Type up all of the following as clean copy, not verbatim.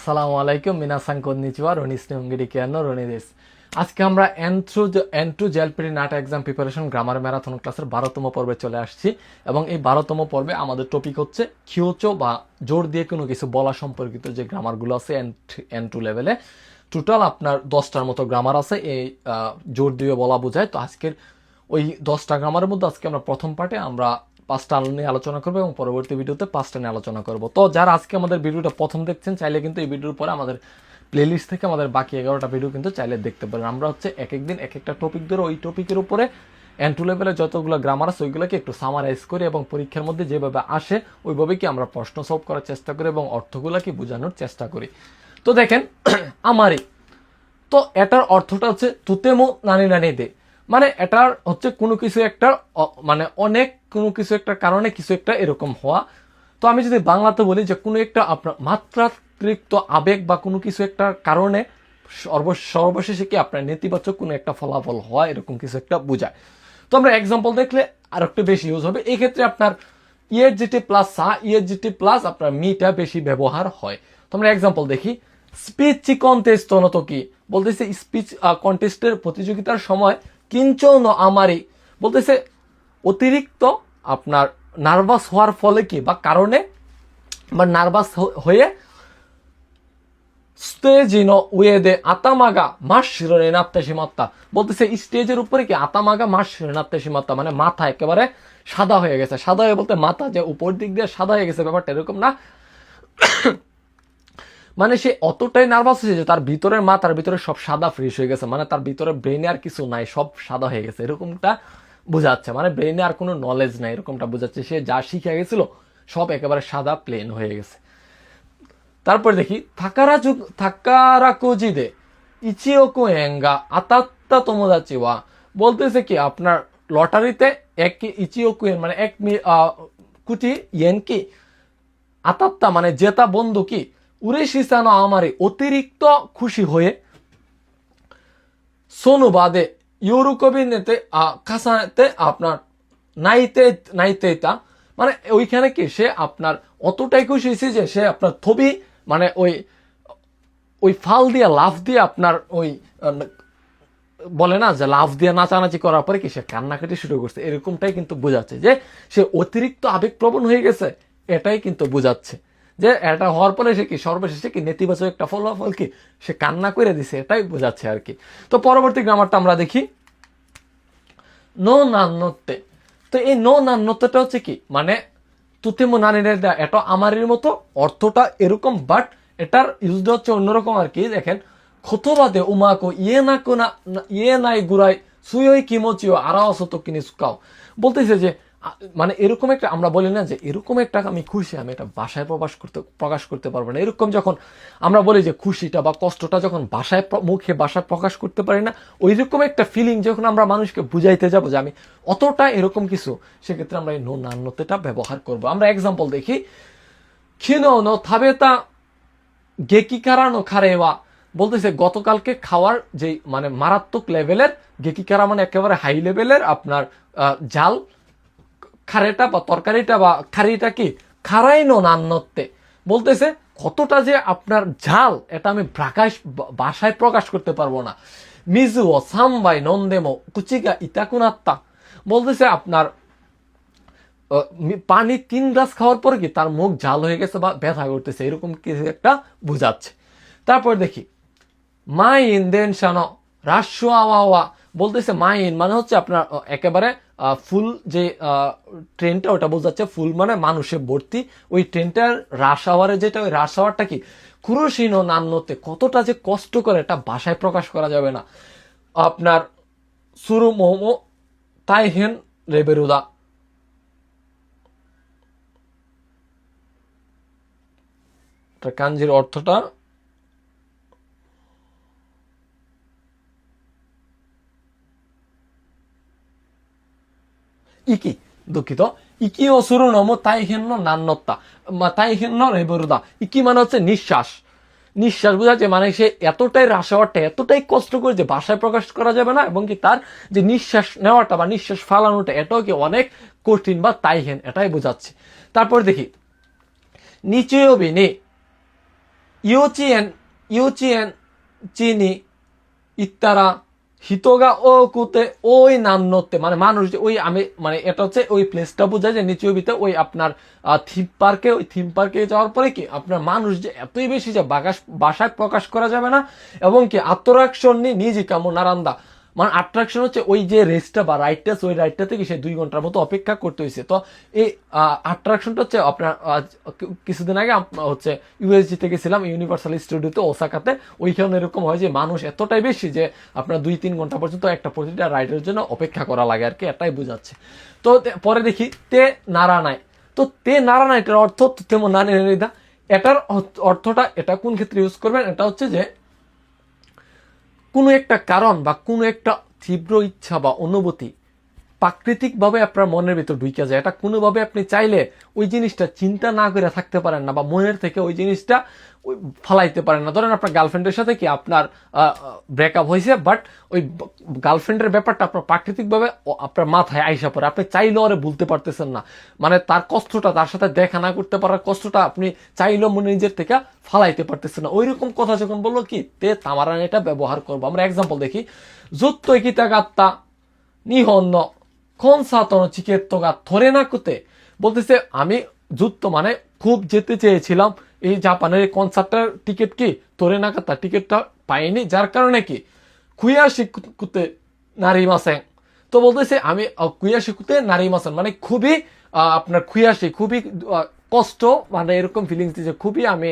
আসসালামু আলাইকুম মিনাসাং কন্নিচিওয়া রনিস নিয়ঙ্গিরি কেয়ানো রনি দেশ। আজকে আমরা এন টু জেলপিডি নাট এক্সাম প্রিপারেশন গ্রামার ম্যারাথন ক্লাসের 12তম পর্বে চলে আসছি এবং এই 12তম পর্বে আমাদের টপিক হচ্ছে খিওচো বা জোর দিয়ে কোনো কিছু বলা সম্পর্কিত যে গ্রামারগুলো আছে এন টু লেভেলে। টোটাল আপনার 10টার মতো গ্রামার আছে এই জোর দিয়ে বলা বোঝায়। তো আজকের ওই 10টা গ্রামারের মধ্যে আজকে আমরা প্রথম পার্টে আমরা 5টা নিয়ে আলোচনা করবো এবং পরবর্তী ভিডিওতে 5টা নিয়ে আলোচনা করবো। তো যারা আজকে আমাদের ভিডিওটা প্রথম দেখছেন চাইলে কিন্তু এই ভিডিওর পরে আমাদের প্লেলিস্ট থেকে আমাদের বাকি 11টা ভিডিও কিন্তু চাইলে দেখতে পারেন। আমরা হচ্ছে এক একদিন এক একটা টপিক ধরে ওই টপিকের উপরে এন টু লেভেলে যতগুলো গ্রামার আছে ওইগুলোকে একটু সামারাইজ করি এবং পরীক্ষার মধ্যে যেভাবে আসে ওইভাবে কি আমরা প্রশ্ন সলভ করার চেষ্টা করি এবং অর্থগুলো কি বোঝানোর চেষ্টা করি। তো দেখেন আমারই তো এটার অর্থটা হচ্ছে তুতেমো নানি নানি দে, মানে এটার হচ্ছে কোনো কিছু একটা মানে অনেক কোনো কিছু একটা কারণে কিছু একটা এরকম হওয়া। তো আমি যদি বাংলাতে বলি যে কোনো একটা আপনার মাত্রাতিরিক্ত আবেগ বা কোনো কিছু একটা কারণে সর্বশেষে কি আপনার নেতিবাচক কোনো একটা ফলাফল হয় এরকম কিছু একটা বোঝায়। তো আমরা এক্সাম্পল দেখলে আর একটু বেশি ইউজ হবে। এই ক্ষেত্রে আপনার ইএজিটি প্লাস ইএজিটি প্লাস আপনার মিটা বেশি ব্যবহার হয়। তো আমরা এক্সাম্পল দেখি। স্পিচ কন্টেস্ট তো কি বলতেছে, স্পিচ কন্টেস্টের প্রতিযোগিতার সময় কিঞ্চন আমারই বলতেছে অতিরিক্ত আপনার নার্ভাস হওয়ার ফলে কি বা কারণে বা নার্ভাস হয়ে স্টেজিনো উয়েদে আতামাগা মাসিরনে নাত্তে সীমাত্তা বলতেছে স্টেজের উপরে কি আতামাগা মাসিরনে নাত্তে সীমাত্তা, মানে মাথা একেবারে সাদা হয়ে গেছে। সাদা হয়ে বলতে মাথা যে উপর দিক দিয়ে সাদা হয়ে গেছে ব্যাপারটা এরকম না, মানে সে অতটাই নার্ভাস হয়েছে যে তার ভিতরের মাথার ভিতরে সব সাদা ফ্রেশ হয়ে গেছে, মানে তার ভিতরে ব্রেনে আর কিছু নাই, সব সাদা হয়ে গেছে এরকমটা বোঝাচ্ছে, মানে ব্রেনে আর কোনো নলেজ নাই এরকমটা বোঝাচ্ছে। সে যা শিখে গেছিল সব একেবারে সাদা প্লেন হয়ে গেছে। তারপর দেখি থাকারা কোজিদে ইচিওকো এঙ্গা আতাত্তা তোমোদাচি ওয়া বলতেছে কি আপনার লটারিতে এক ইচিওকো এন মানে 1 কোটি ইয়েন কি আতাত্তা মানে জেতা বন্ধু কি উরেশিসানো আমারে অতিরিক্ত খুশি হয়ে সোনু বাদে ইউরুকবি নেতে কাসাতে আপনার নাইতেতা মানে ওইখানে কি সে আপনার অতটাই খুশি হয়েছে যে সে আপনার থবি মানে ওই ওই ফাল দিয়ে লাফ দিয়ে আপনার ওই বলে না যে লাফ দিয়ে নাচানাচি করার পরে কি সে কান্নাকাটি শুরু করছে, এরকমটাই কিন্তু বোঝাচ্ছে যে সে অতিরিক্ত আবেগপ্রবণ হয়ে গেছে। এটাই কিন্তু বোঝাচ্ছে যে এটা হওয়ার পরে সে কি সর্বশেষে কি নেতিবাচক একটা ফলাফল কি সে কান্না করে দিছে, এটাই বোঝাচ্ছে আর কি। তো পরবর্তী গ্রামারটা আমরা দেখি নো নান্নতে। তো এই নো নান্নতেটা হচ্ছে কি মানে তুতেমো নানিনের দেয়া এটা আমারের মতো অর্থটা এরকম, বাট এটার ইউজটা হচ্ছে অন্যরকম আর কি। দেখেন খোতোবাদে উমাকো ইয়ে নাই গুড়াই সুয়ই কিমোচিও আরাওসতো কিনি সুকাও বলতেছে যে মানে এরকম একটা আমরা বলি না যে এরকম একটা আমি খুশি আমি এটা ভাষায় প্রকাশ করতে পারবো না। এরকম যখন আমরা বলি যে খুশিটা বা কষ্টটা যখন ভাষায় প্রকাশ করতে পারি না, ওই রকম একটা ফিলিং যখন আমরা মানুষকে বুঝাইতে যাবো যে আমি অতটা এরকম কিছু, সেক্ষেত্রে আমরা এই নো নান্নতেটা ব্যবহার করবো। আমরা এক্সাম্পল দেখি। খিনো নো থাবেতা গেকি কারানো খারেওয়া বলতেছে গতকালকে খাওয়ার যে মানে মারাত্মক লেভেলের গেকি কারা মানে একেবারে হাই লেভেলের আপনার জাল খারেটা বা তরকারিটা বা খারিটা কি খারাইনো নান্নতে বলতেছে কতটা যে আপনার ঝাল এটা আমি ভাষায় প্রকাশ করতে পারবো না। মিজু ও সামবাই নন্দেমো কুচিকা ইতাকুনাত্তা বলতেছে আপনার পানি 3 গ্লাস খাওয়ার পর কি তার মুখ ঝাল হয়ে গেছে বা ব্যথা করতেছে, এরকম কিছু একটা বোঝাচ্ছে। তারপর দেখি মাইন দেন শানো রাস্য আওয়া বলতেছে মাইন মানে হচ্ছে আপনার একেবারে ফুল যে ট্রেনটা ওটা বোঝাচ্ছে, ফুল মানে মানুষে ভর্তি ওই ট্রেনটার রাশ আওয়ারে যেটা ওই রাশ আওয়ারটা কি কুরুশিনো নান্নতে কতটা যে কষ্ট করে এটা ভাষায় প্রকাশ করা যাবে না। আপনার সুরু মোমো তাইহেন রেবেরুদা কাঞ্জির অর্থটা ইকি দুঃখিত ইকি ও সুরু নমো তাইহেন্ন নান্নত্তা তাইহেন্ন রেবেরুদা ইকি মানে হচ্ছে নিঃশ্বাস বোঝাচ্ছে মানে সে এতটাই রাসাওয়ারটা এতটাই কষ্ট করে যে ভাষায় প্রকাশ করা যাবে না, এবং কি তার যে নিঃশ্বাস নেওয়াটা বা নিঃশ্বাস ফালানোটা এটাও কি অনেক কঠিন বা তাইহেন এটাই বোঝাচ্ছে। তারপর দেখি নিচেও বিনি ইউচিয়েন ইউচিয়েন চিনি ইত্তারা হিতোগা ও কুতে ওই নান্নতে, মানে মানুষ যে ওই আমি মানে এটা হচ্ছে ওই প্লেসটা বোঝায় যে নিচু ভিতরে ওই আপনার থিম পার্কে যাওয়ার পরে কি আপনার মানুষ যে এতই বেশি যে বাসায় প্রকাশ করা যাবে না, এবং কি আত্মরাকশন নিজে কেমন নারান্দা, মানে অ্যাট্রাকশন হচ্ছে ওই যে রেসটা বা রাইডটা, ওই রাইডটা থেকে সে 2 ঘন্টার মতো অপেক্ষা করতে হয়েছে। তো এই অ্যাট্রাকশনটা হচ্ছে আপনার কিছুদিন আগে হচ্ছে ইউএসজি থেকে গেছিলাম ইউনিভার্সাল স্টুডিওতে ওসাকাতে, ওইখানে এরকম হয় যে মানুষ এতটাই বেশি যে আপনার 2-3 ঘন্টা পর্যন্ত একটা প্রতিটা রাইডের জন্য অপেক্ষা করা লাগে আর কি, এটাই বোঝাচ্ছে। তো পরে দেখি তে নারা নাই, তো তে নারা নাই এটার অর্থ তেমন না নিদা, এটার অর্থটা এটা কোন ক্ষেত্রে ইউজ করবেন, এটা হচ্ছে যে কোনো একটা কারণ বা কোনো একটা তীব্র ইচ্ছা বা অনুভূতি প্রাকৃতিকভাবে আপনার মনের ভিতর ঢুকে যায়, এটা কোনোভাবে আপনি চাইলে ওই জিনিসটা চিন্তা না করে থাকতে পারেন না, বা মনের থেকে ওই জিনিসটা ফালাইতে পারেন না। ধরেন আপনার গার্লফ্রেন্ডের সাথে কি আপনার ব্রেকআপ হয়েছে, বাট ওই গার্লফ্রেন্ডের ব্যাপারটা আপনার প্রাকৃতিকভাবে আপনার মাথায় আইসা পড়ে, আপনি চাইলেও আরে ভুলতে পারতেছেন না, মানে তার কষ্টটা, তার সাথে দেখা না করতে পারার কষ্টটা আপনি চাইলেও মনে নিজের থেকে ফালাইতে পারতেছেন না। ওই রকম কথা যখন বললো কি তে তামারান এটা ব্যবহার করবো। আমরা এক্সাম্পল দেখি, জুত্তো কিতা গাত্তা নিহন্ন কনসার্ট চিকেট্টোগা ধরে না কুতে, বলতেছে আমি যুদ্ধ মানে খুব যেতে চেয়েছিলাম এই জাপানের কনসার্টের টিকিট কি ধরে না কাতা টিকিটটা পাইনি, যার কারণে কি কুয়াশি কুতে নারী মাসে, তো বলতেছে আমি কুয়াশি কুতে নারী মাসেন মানে খুবই আপনার কুয়াশি খুবই কষ্ট, মানে এরকম ফিলিংস দিচ্ছে, খুবই আমি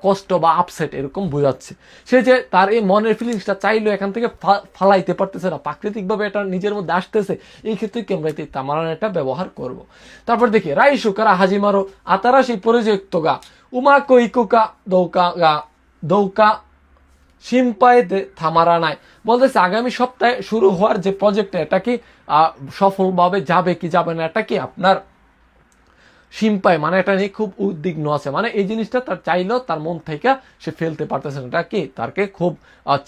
কষ্ট বা আপসেট এরকম বোঝাচ্ছে। সে যে তার এই মনের ফিলিংসটা চাইলেও এখান থেকে ফালাইতে পারতেছে না, প্রাকৃতিকভাবে এটা নিজের মধ্যে আসতেছে, এই ক্ষেত্রে কি আমরা তামারান এটা ব্যবহার করব। তারপর দেখি রাইসু কারা হাজিমারো আতারাশি প্রজেক্ট গা উমাকো ইকুকা দৌকা গা দৌকা সিম্পাইতে থামারা নাই, বলতেছে আগামী সপ্তাহে শুরু হওয়ার যে প্রজেক্টটা এটা কি সফলভাবে যাবে কি যাবে না, এটা কি আপনার সিম্পাই মানে এটা নিয়ে খুব উদ্বিগ্ন আছে, মানে এই জিনিসটা তার চাইলেও তার মন থেকে সে ফেলতে পারতেছে না, এটা কি তাকে খুব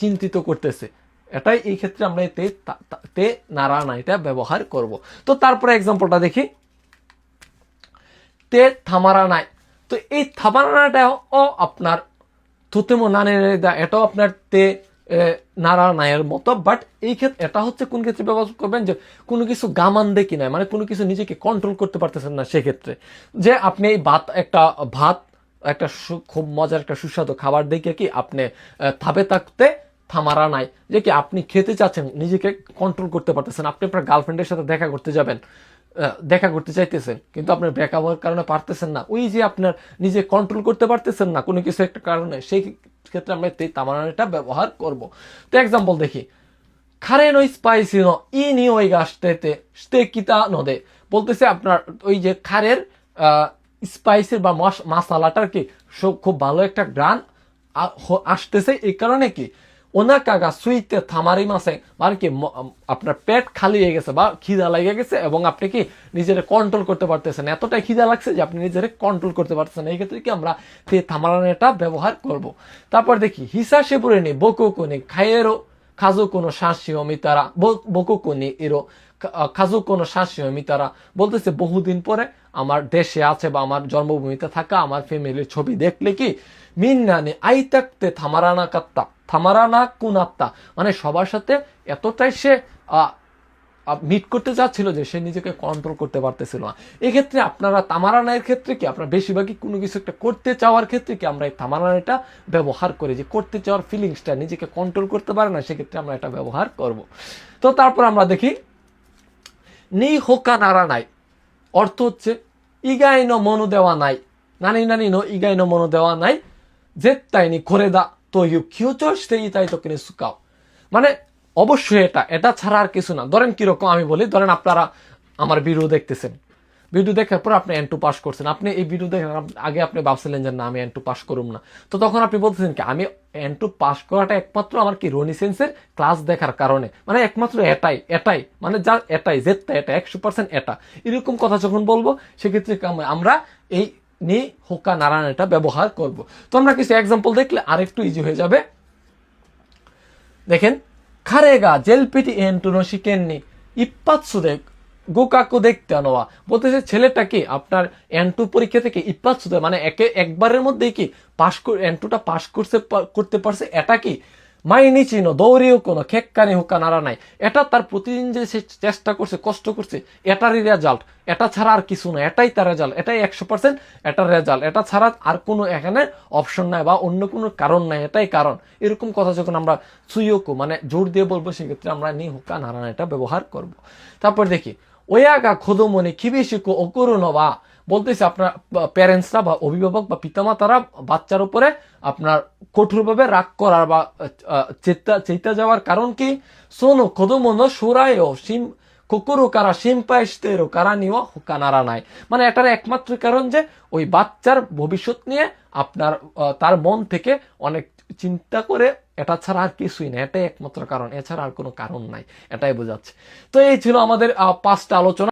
চিন্তিত করতেছে, এটাই এই ক্ষেত্রে আমরা তে নারা না এটা ব্যবহার করব। তো তারপরে এক্সাম্পলটা দেখি, তে থামারা নাই, তো এই থামারানাটাও আপনার তোতেমো নানে এটাও আপনার তে নারা নায়ের মতো, বাট এই ক্ষেত্রে এটা হচ্ছে কোন ক্ষেত্রে ব্যবহার করবেন যে কোনো কিছু গামান দেখি নাই, মানে কোনো কিছু নিজেকে কন্ট্রোল করতে পারতেছেন না, সেক্ষেত্রে যে আপনি এই ভাত একটা খুব মজার একটা সুস্বাদু খাবার দেখে কি আপনি থাবে থাকতে থামারা নাই, যে কি আপনি খেতে চাচ্ছেন নিজেকে কন্ট্রোল করতে পারতেছেন, আপনি আপনার গার্লফ্রেন্ডের সাথে দেখা করতে যাবেন, দেখা করতে চাইতেছেন কিন্তু আপনার ব্রেকআপ হওয়ার কারণে পারতেছেন না, ওই যে আপনার নিজে কন্ট্রোল করতে পারতেছেন না কোনো কিছু একটা কারণে, সেই ক্ষেত্রে আমরা তামারানাটা ব্যবহার করব। তো এক্সাম্পল দেখি, খারে নই স্পাইসি নো ই নি ওই গাছতে কিতা নদে, বলতেছে আপনার ওই যে খারের স্পাইসির বা মশালাটার কি খুব ভালো একটা গ্রান আসতেছে, এই কারণে কি ওনাকাগা সুইতে থামারি মাসে মানে কি আপনার পেট খালি হয়ে গেছে বা খিদা লেগে গেছে, এবং আপনি কি নিজের কন্ট্রোল করতে পারতেছেন, এতটাই খিদা লাগছে যে আপনি নিজের কন্ট্রোল করতে পারতেছেন, এই ক্ষেত্রে কি আমরা থামারানেটা ব্যবহার করব। তারপর দেখি হিসা সেপুরে নি বকুকুনি খাইয়েরো খাজু কোনো শাসিও মিতারা বকুকুনি এরো খাজু কোনো শাসিও মিতারা, বলতেছে বহুদিন পরে আমার দেশে আছে বা আমার জন্মভূমিতে থাকা আমার ফ্যামিলির ছবি দেখলে কি মিন্নানি আই থাকতে থামারানা কাত্তা থামারানা কুনাত্তা, মানে সবার সাথে এতটাই সে মিট করতে চাচ্ছিল যে সে নিজেকে কন্ট্রোল করতে পারতেছিল না। এক্ষেত্রে আপনারা তামারানায়ের ক্ষেত্রে কি আপনারা বেশিরভাগই কোনো কিছু একটা করতে চাওয়ার ক্ষেত্রে কি আমরা এই তামারানাটা ব্যবহার করি, যে করতে চাওয়ার ফিলিংসটা নিজেকে কন্ট্রোল করতে পারে না, সেক্ষেত্রে আমরা এটা ব্যবহার করব। তো তারপর আমরা দেখি নি হোকা নারা নাই, অর্থ হচ্ছে ইগাইনো মনো দেওয়া নাই, নানি নানি নো ইগাইনো মনো দেওয়া নাই, জেত্তাই নি করে দা তো ইউ কিউচো সেই তাই তো কিনে সুকাও, মানে অবশ্যই এটা ছাড়া আর কিছু না। ধরেন কিরকম আমি বলি, ধরেন আপনারা আমার ভিডিও দেখতেছেন, ভিডিও দেখার পর আপনি N2 পাস করছেন, আপনি এই ভিডিও দেখার আগে আপনি ভাবছিলেন যে না আমি N2 পাস করুম না, তো তখন আপনি বলতেছেন কি আমি N2 পাস করাটা একমাত্র আমার কি রনিসেন্সের ক্লাস দেখার কারণে, মানে একমাত্র এটাই মানে যা এটাই জেদটা এটা 100% এটা, এরকম কথা যখন বলবো সেক্ষেত্রে আমরা এই নি হোকা নারায়ণ এটা ব্যবহার করব। তো আমরা কিছু এক্সাম্পল দেখলে আরেকটু ইজি হয়ে যাবে। দেখেন খারেগা জেলপিটি এন্টুনো শিকেননি ইপ্পাৎসুদে গোকাকু দেখতে আনোয়া বলতেছে ছেলেটা কি আপনার এন2 পরীক্ষা থেকে ইপাস মানে একবারের মধ্যেই কি এন2টা পাস করতে পারছে, এটা কি মাইনিচি নো দৌড়িও কোনো খেক্কানি হুক্কা নাড়া নাই, এটা তার প্রতিদিন যে সে চেষ্টা করছে কষ্ট করছে এটারই রেজাল্ট, এটা ছাড়া আর কিছু না, এটাই তার রেজাল্ট, এটাই 100% এটার রেজাল্ট, এটা ছাড়া আর কোনো এখানে অপশন নাই বা অন্য কোনো কারণ নাই, এটাই কারণ। এরকম কথা যখন আমরা সুইয়োকু মানে জোর দিয়ে বলবো সেক্ষেত্রে আমরা নি হুক্কা নাড়া এটা ব্যবহার করব। তারপর দেখি ওয়াগা খোদমনি খিবিশিকু অকুরুনো বা বলতেছে আপনার প্যারেন্টসরা বা অভিভাবক বা পিতামাতারা বাচ্চার উপরে আপনার কঠোরভাবে রাগ করার বা চেতা যাওয়ার কারণ কি, সোনো খোদমনো সুরায়ও সিম কোকুরু কারা সিম্পাইস্তেরো কারা নিও হুকা নারা নাই, মানে এটার একমাত্র কারণ যে ওই বাচ্চার ভবিষ্যৎ নিয়ে আপনার তার মন থেকে অনেক চিন্তা করে, এটা ছাড়া আর কিছুই না, এটাই একমাত্র কারণ, এছাড়া আর কোনো কারণ নাই, এটাই বোঝাচ্ছে। তো এই ছিল আমাদের 5টা আলোচনা।